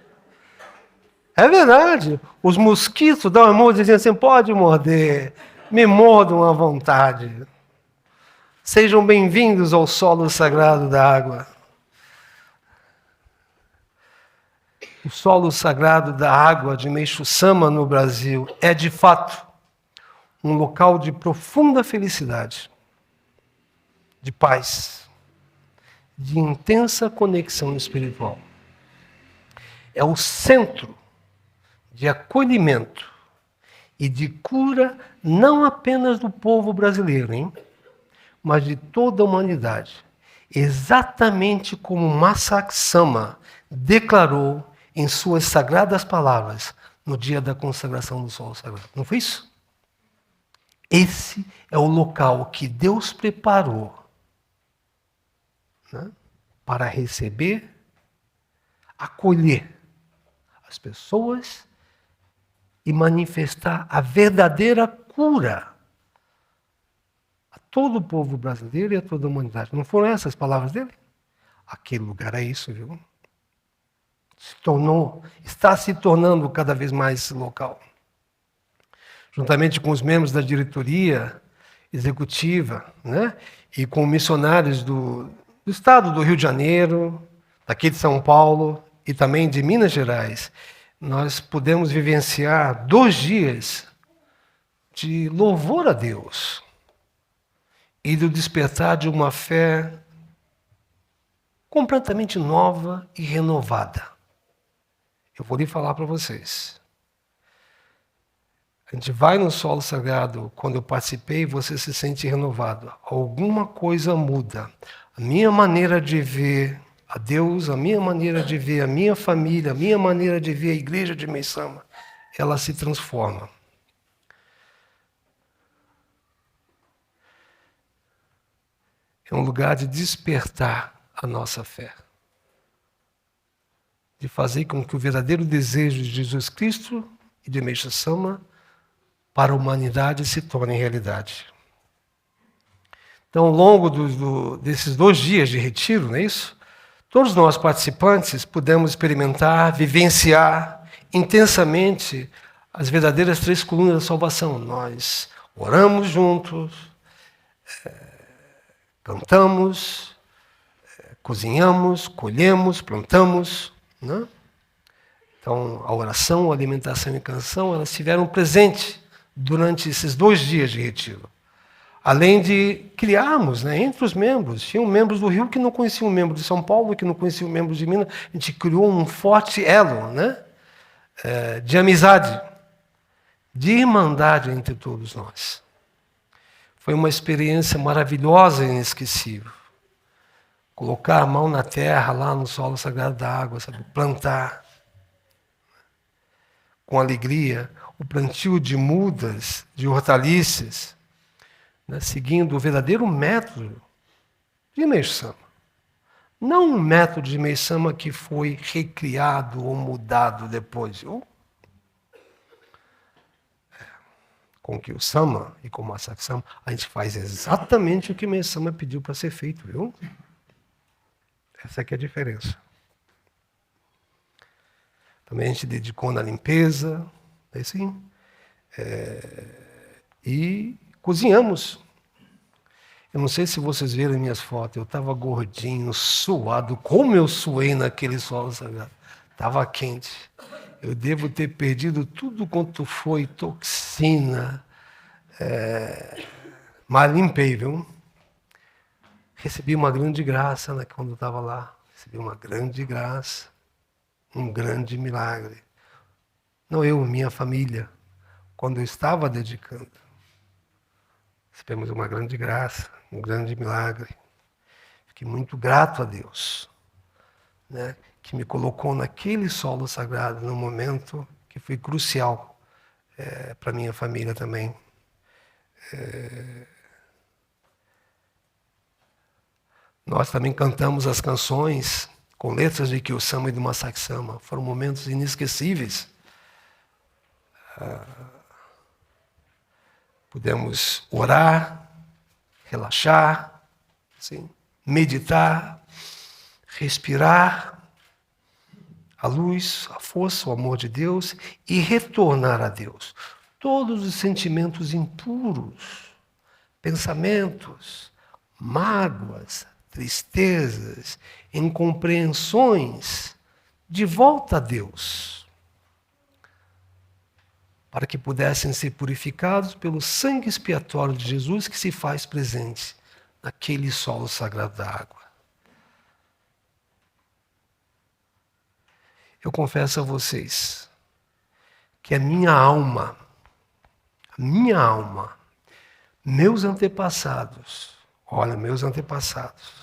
É verdade. Os mosquitos dão a mão e dizem assim, pode morder, me mordam à vontade. Sejam bem-vindos ao solo sagrado da água. O solo sagrado da água de Meixo Sama no Brasil é, de fato, um local de profunda felicidade, de paz, de intensa conexão espiritual. É o centro de acolhimento e de cura não apenas do povo brasileiro, mas de toda a humanidade. Exatamente como Masaak Sama declarou em suas sagradas palavras no dia da consagração do solo sagrado. Não foi isso? Esse é o local que Deus preparou, né, para receber, acolher as pessoas e manifestar a verdadeira cura a todo o povo brasileiro e a toda a humanidade. Não foram essas as palavras dele? Aquele lugar é isso, viu? Está se tornando cada vez mais esse local. Juntamente com os membros da diretoria executiva, né, e com missionários do estado do Rio de Janeiro, daqui de São Paulo e também de Minas Gerais, nós pudemos vivenciar 2 dias de louvor a Deus e do despertar de uma fé completamente nova e renovada. Eu vou lhe falar para vocês. A gente vai no solo sagrado, quando eu participei, você se sente renovado. Alguma coisa muda. A minha maneira de ver a Deus, a minha maneira de ver a minha família, a minha maneira de ver a igreja de Meixo Sama, ela se transforma. É um lugar de despertar a nossa fé. De fazer com que o verdadeiro desejo de Jesus Cristo e de Meixo Sama para a humanidade se torne realidade. Então, ao longo desses 2 dias de retiro, não é isso? Todos nós participantes pudemos experimentar, vivenciar intensamente as verdadeiras 3 colunas da salvação. Nós oramos juntos, Cantamos, cozinhamos, colhemos, plantamos, né? Então, a oração, a alimentação e a canção, elas estiveram presentes durante esses 2 dias de retiro. Além de criarmos, né, entre os membros. Tinham membros do Rio que não conheciam membros de São Paulo, que não conheciam membros de Minas. A gente criou um forte elo, né, de amizade, de irmandade entre todos nós. Foi uma experiência maravilhosa e inesquecível. Colocar a mão na terra, lá no solo sagrado da água, sabe? Plantar com alegria o plantio de mudas, de hortaliças, né? Seguindo o verdadeiro método de Meisama. Não um método de Meisama que foi recriado ou mudado depois. Com que o Sama e com o Masaki Sama, a gente faz exatamente o que Meisama pediu para ser feito, viu? Essa aqui é a diferença. Também a gente dedicou na limpeza, assim, e cozinhamos. Eu não sei se vocês viram minhas fotos, eu estava gordinho, suado, como eu suei naquele solo sagrado. Estava quente. Eu devo ter perdido tudo quanto foi toxina, mas limpei, viu? Recebi uma grande graça, né, quando eu estava lá. Recebi uma grande graça, um grande milagre. Não eu, minha família, quando eu estava dedicando. Recebemos uma grande graça, um grande milagre. Fiquei muito grato a Deus, né, que me colocou naquele solo sagrado, num momento que foi crucial para a minha família também. Nós também cantamos as canções com letras de Kyo-sama e do Masaki Sama. Foram momentos inesquecíveis. Pudemos orar, relaxar, assim, meditar, respirar a luz, a força, o amor de Deus e retornar a Deus. Todos os sentimentos impuros, pensamentos, mágoas, tristezas, incompreensões, de volta a Deus, para que pudessem ser purificados pelo sangue expiatório de Jesus que se faz presente naquele solo sagrado da água. Eu confesso a vocês que a minha alma, meus antepassados, meus antepassados,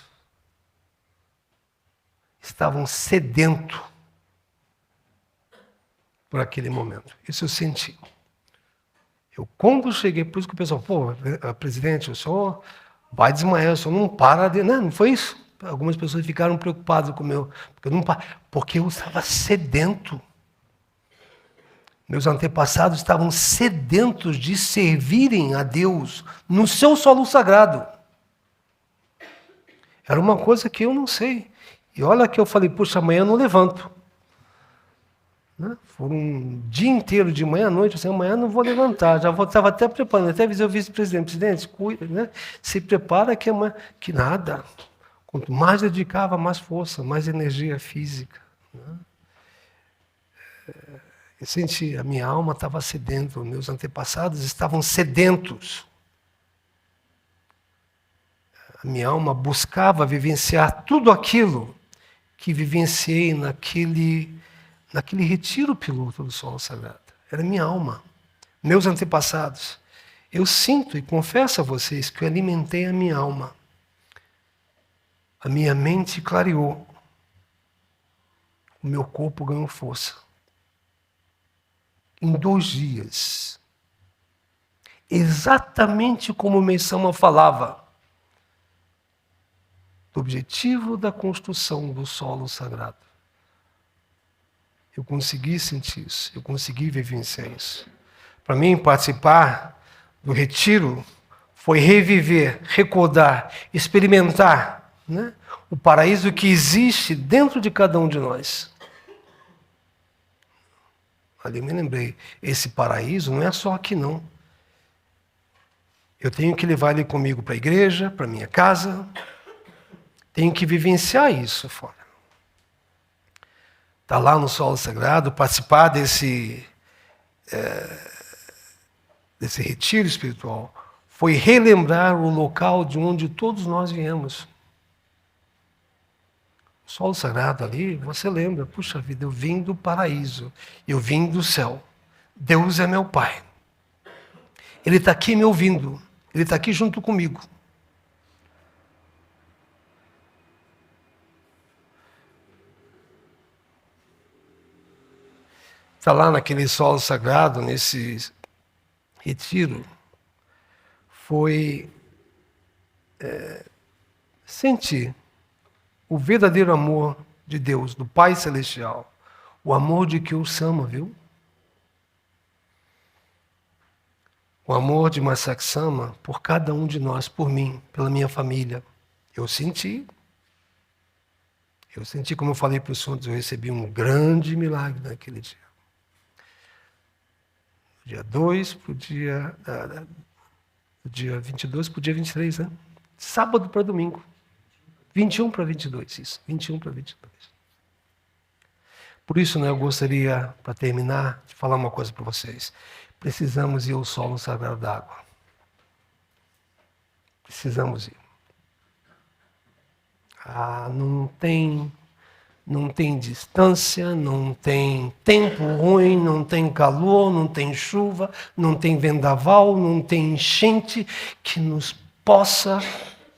estavam sedentos por aquele momento. Isso eu senti. Quando cheguei, por isso que o pessoal, presidente, o senhor vai desmaiar, o senhor não para de... Não foi isso. Algumas pessoas ficaram preocupadas com o meu... Porque eu estava sedento. Meus antepassados estavam sedentos de servirem a Deus no seu solo sagrado. Era uma coisa que eu não sei. E olha que eu falei, puxa, amanhã eu não levanto. Né? Foi um dia inteiro, de manhã à noite, assim, amanhã eu não vou levantar. Já estava até preparando, até avisei o vice-presidente, presidente, cuida, né? Se prepara que amanhã... Que nada. Quanto mais dedicava, mais força, mais energia física. Né? Eu senti, a minha alma estava sedenta, meus antepassados estavam sedentos. A minha alma buscava vivenciar tudo aquilo que vivenciei naquele retiro piloto do solo sagrado. Era minha alma, meus antepassados. Eu sinto e confesso a vocês que eu alimentei a minha alma. A minha mente clareou. O meu corpo ganhou força. Em 2 dias. Exatamente como o Meisama falava. Do objetivo da construção do solo sagrado. Eu consegui sentir isso, eu consegui vivenciar isso. Para mim, participar do retiro foi reviver, recordar, experimentar, né, o paraíso que existe dentro de cada um de nós. Ali eu me lembrei, esse paraíso não é só aqui não. Eu tenho que levar ele comigo para a igreja, para a minha casa. Tenho que vivenciar isso fora. Estar lá no solo sagrado, participar desse retiro espiritual, foi relembrar o local de onde todos nós viemos. O solo sagrado ali, você lembra, puxa vida, eu vim do paraíso, eu vim do céu. Deus é meu Pai. Ele está aqui me ouvindo, Ele está aqui junto comigo. Está lá naquele solo sagrado, nesse retiro, foi sentir o verdadeiro amor de Deus, do Pai Celestial. O amor de que os ama, viu? O amor de Massak Sama por cada um de nós, por mim, pela minha família. Eu senti, como eu falei para os outros, eu recebi um grande milagre naquele dia. Dia 2 para o dia... dia 22 para o dia 23, né? Sábado para domingo. 21 para 22, isso. 21 para 22. Por isso, né, eu gostaria, para terminar, de falar uma coisa para vocês. Precisamos ir ao solo sagrado d'água. Precisamos ir. Não tem distância, não tem tempo ruim, não tem calor, não tem chuva, não tem vendaval, não tem enchente que nos possa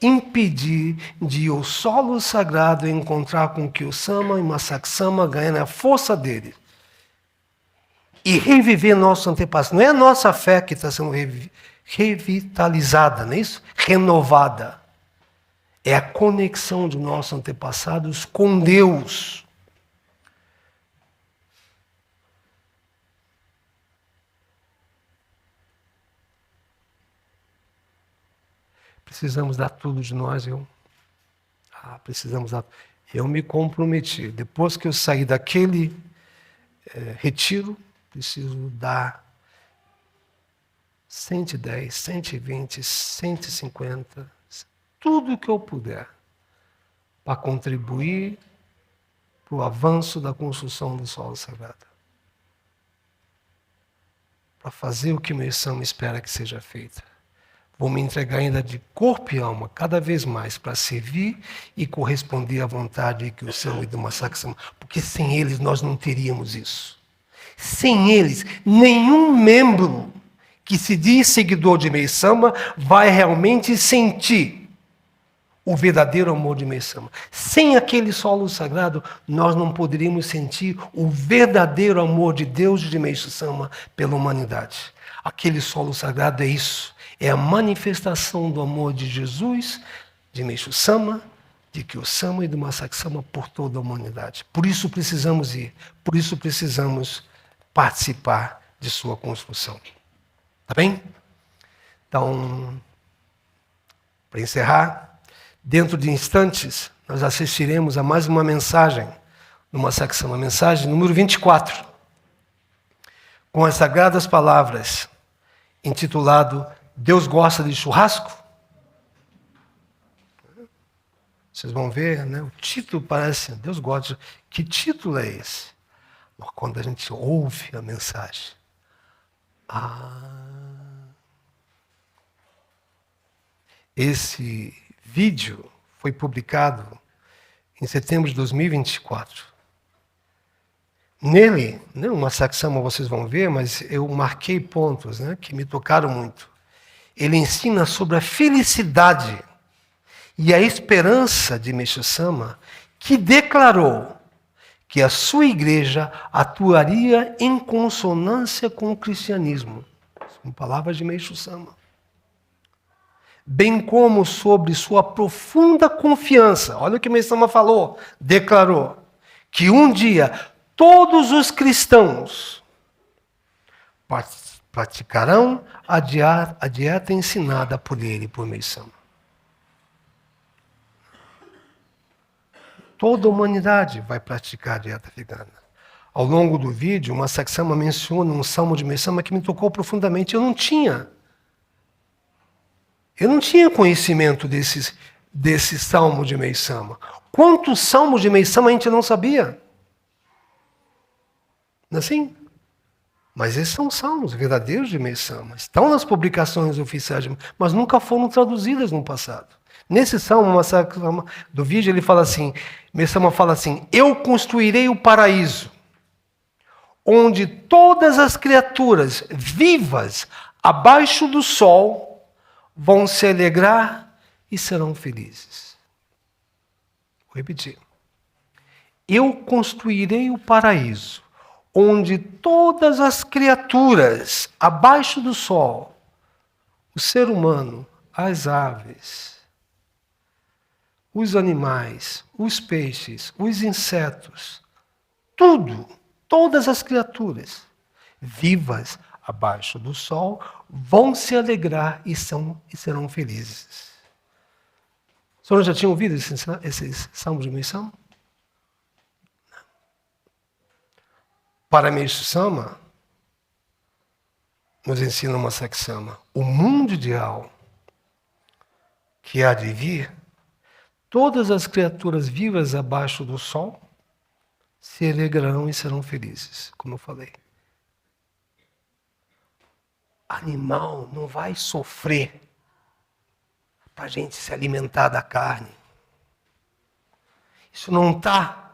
impedir de ir ao solo sagrado e encontrar com Kyo-sama e Massak Sama, ganhando a força dele. E reviver nosso antepassado. Não é a nossa fé que está sendo revitalizada, não é isso? Renovada. É a conexão de nossos antepassados com Deus. Precisamos dar tudo de nós, viu? Precisamos dar. Eu me comprometi. Depois que eu sair daquele retiro, preciso dar 110, 120, 150, tudo que eu puder para contribuir para o avanço da construção do solo sagrado. Para fazer o que meu Sama espera que seja feito. Vou me entregar ainda de corpo e alma, cada vez mais, para servir e corresponder à vontade que o Sama e do Massak Sama. Porque sem eles nós não teríamos isso. Sem eles, nenhum membro que se diz seguidor de Meisama Sama vai realmente sentir o verdadeiro amor de Meisama Sama. Sem aquele solo sagrado, nós não poderíamos sentir o verdadeiro amor de Deus de Meisama Sama pela humanidade. Aquele solo sagrado é isso. É a manifestação do amor de Jesus, de Meisama Sama, de Kyo-sama e do Massak Sama por toda a humanidade. Por isso precisamos ir. Por isso precisamos participar de sua construção. Tá bem? Então, para encerrar, dentro de instantes, nós assistiremos a mais uma mensagem do Massak Sama, mensagem número 24, com as sagradas palavras, intitulado Deus gosta de churrasco? Vocês vão ver, né? O título parece, Deus gosta de... Que título é esse? Quando a gente ouve a mensagem. Esse vídeo foi publicado em setembro de 2024. Nele, né, uma Massak-sama vocês vão ver, mas eu marquei pontos, né, que me tocaram muito. Ele ensina sobre a felicidade e a esperança de Meishu Sama, que declarou que a sua igreja atuaria em consonância com o cristianismo. São palavras de Meishu Sama. Bem como sobre sua profunda confiança. Olha o que Meishu Sama falou, declarou, que um dia todos os cristãos praticarão a dieta ensinada por ele, por Meishu Sama. Toda a humanidade vai praticar a dieta vegana. Ao longo do vídeo, uma Massak Sama menciona um salmo de Meishu Sama que me tocou profundamente. Eu não tinha Eu não tinha conhecimento desse salmo de Meissama. Quantos salmos de Meissama a gente não sabia? Não é assim? Mas esses são salmos verdadeiros de Meissama. Estão nas publicações oficiais, mas nunca foram traduzidas no passado. Nesse salmo do vídeo, ele fala assim, Meissama fala assim, eu construirei o paraíso, onde todas as criaturas vivas abaixo do sol vão se alegrar e serão felizes. Vou repetir. Eu construirei o paraíso, onde todas as criaturas abaixo do sol, o ser humano, as aves, os animais, os peixes, os insetos, tudo, todas as criaturas vivas abaixo do sol vão se alegrar e serão felizes. O senhor já tinha ouvido esses salmos de Meissama? Para Meissama, nos ensina uma Saksama, o mundo ideal que há de vir, todas as criaturas vivas abaixo do sol se alegrarão e serão felizes, como eu falei. Animal não vai sofrer para a gente se alimentar da carne. Isso não está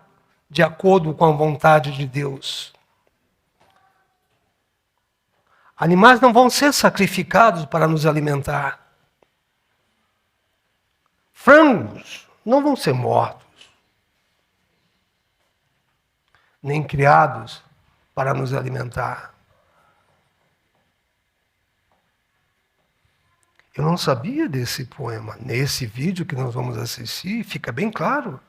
de acordo com a vontade de Deus. Animais não vão ser sacrificados para nos alimentar. Frangos não vão ser mortos, nem criados para nos alimentar. Eu não sabia desse poema. Nesse vídeo que nós vamos assistir, fica bem claro.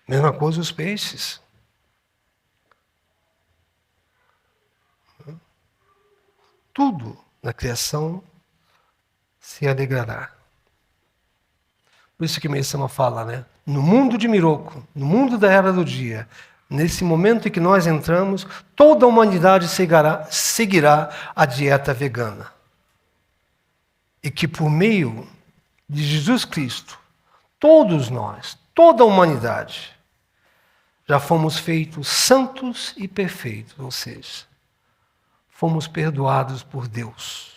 Mesma coisa os peixes. Tudo na criação se alegrará. Por isso que Meissama fala, né? No mundo de Miroku, no mundo da era do dia, nesse momento em que nós entramos, toda a humanidade seguirá a dieta vegana. E que por meio de Jesus Cristo, todos nós, toda a humanidade, já fomos feitos santos e perfeitos, ou seja, fomos perdoados por Deus.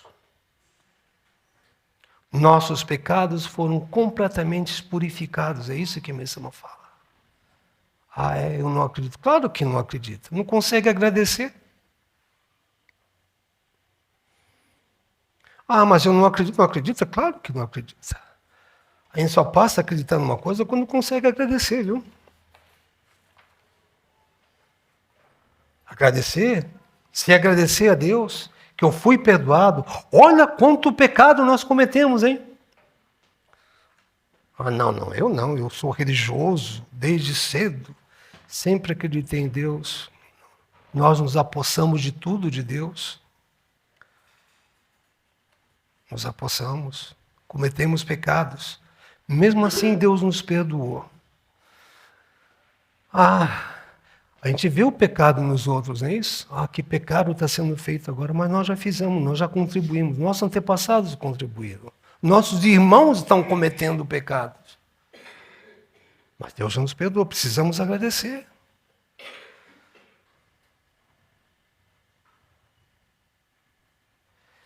Nossos pecados foram completamente purificados. É isso que Meissama fala. Eu não acredito. Claro que não acredita. Não consegue agradecer. Mas eu não acredito. Não acredita? Claro que não acredita. A gente só passa a acreditar numa coisa quando consegue agradecer, viu? Agradecer? Se agradecer a Deus que eu fui perdoado, olha quanto pecado nós cometemos, hein? Eu sou religioso desde cedo, sempre acreditei em Deus. Nós nos apossamos de tudo de Deus. Nos apossamos, cometemos pecados. Mesmo assim, Deus nos perdoou. A gente vê o pecado nos outros, não é isso? Que pecado está sendo feito agora, mas nós já fizemos, nós já contribuímos, nossos antepassados contribuíram. Nossos irmãos estão cometendo pecados. Mas Deus já nos perdoou, precisamos agradecer.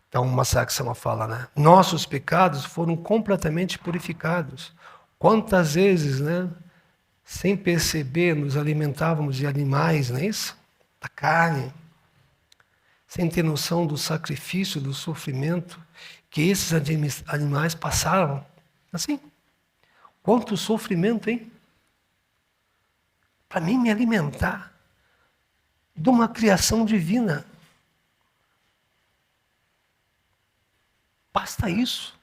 Então, uma Saksama fala, né? Nossos pecados foram completamente purificados. Quantas vezes, né? Sem perceber, nos alimentávamos de animais, não é isso? Da carne. Sem ter noção do sacrifício, do sofrimento que esses animais passaram. Assim. Quanto sofrimento, hein? Para mim me alimentar de uma criação divina. Basta isso.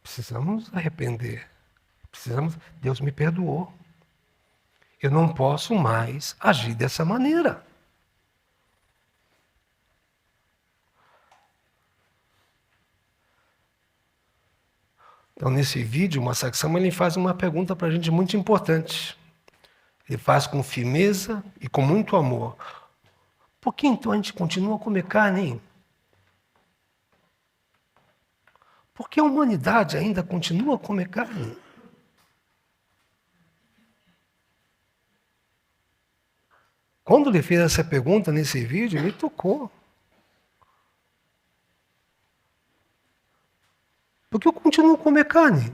Precisamos arrepender. Deus me perdoou. Eu não posso mais agir dessa maneira. Então, nesse vídeo, o Saksama ele faz uma pergunta para a gente muito importante. Ele faz com firmeza e com muito amor. por que então a gente continua a comer carne, hein? Por que a humanidade ainda continua a comer carne? Quando ele fez essa pergunta nesse vídeo, me tocou. Por que eu continuo a comer carne?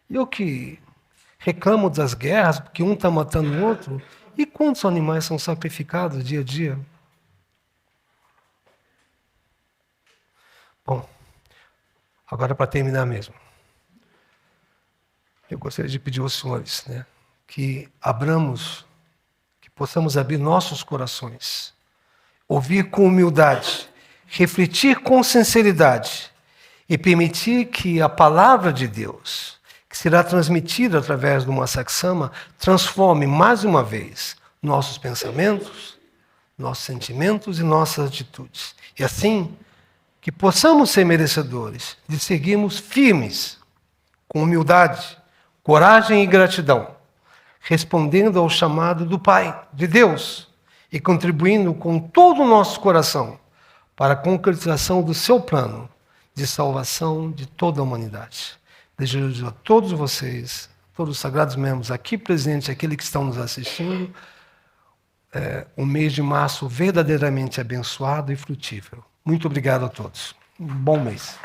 Eu que reclamo das guerras, porque um está matando o outro, e quantos animais são sacrificados dia a dia? Bom, agora para terminar mesmo. Eu gostaria de pedir aos senhores, que abramos, que possamos abrir nossos corações, ouvir com humildade, refletir com sinceridade e permitir que a palavra de Deus, que será transmitida através do Masaksama, transforme mais uma vez nossos pensamentos, nossos sentimentos e nossas atitudes. E assim, que possamos ser merecedores de seguirmos firmes, com humildade, coragem e gratidão, respondendo ao chamado do Pai, de Deus, e contribuindo com todo o nosso coração para a concretização do seu plano de salvação de toda a humanidade. Desejo a todos vocês, todos os sagrados membros aqui presentes, aqueles que estão nos assistindo, um mês de março verdadeiramente abençoado e frutífero. Muito obrigado a todos. Um bom mês.